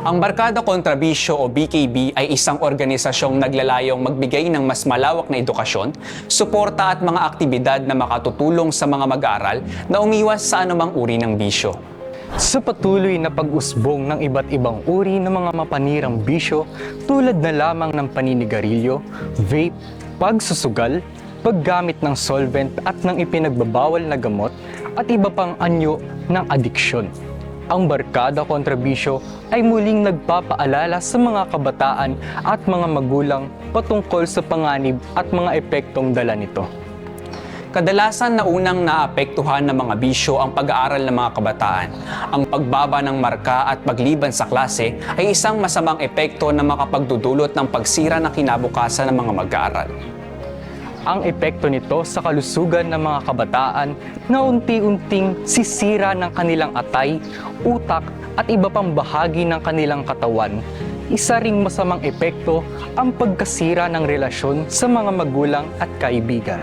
Ang Barkada Kontra Bisyo o BKB ay isang organisasyong naglalayong magbigay ng mas malawak na edukasyon, suporta at mga aktibidad na makatutulong sa mga mag-aaral na umiwas sa anumang uri ng bisyo. Sa patuloy na pag-usbong ng iba't ibang uri ng mga mapanirang bisyo tulad na lamang ng paninigarilyo, vape, pagsusugal, paggamit ng solvent at ng ipinagbabawal na gamot at iba pang anyo ng adiksyon. Ang Barkada Kontra Bisyo ay muling nagpapaalala sa mga kabataan at mga magulang patungkol sa panganib at mga epektong dala nito. Kadalasan na unang naapektuhan ng mga bisyo ang pag-aaral ng mga kabataan. Ang pagbaba ng marka at pagliban sa klase ay isang masamang epekto na makapagdudulot ng pagsira ng kinabukasan ng mga mag-aaral. Ang epekto nito sa kalusugan ng mga kabataan na unti-unting sisira ng kanilang atay, utak at iba pang bahagi ng kanilang katawan. Isa ring masamang epekto ang pagkasira ng relasyon sa mga magulang at kaibigan.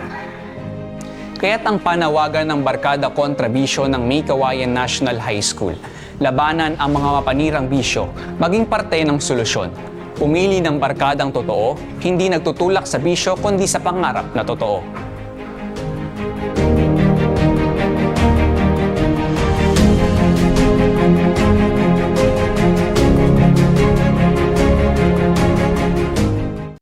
Kaya't ang panawagan ng Barkada Kontra Bisyo ng May Kawayan National High School, labanan ang mga mapanirang bisyo, maging parte ng solusyon. Pumili ng barkadang totoo, hindi nagtutulak sa bisyo kundi sa pangarap na totoo.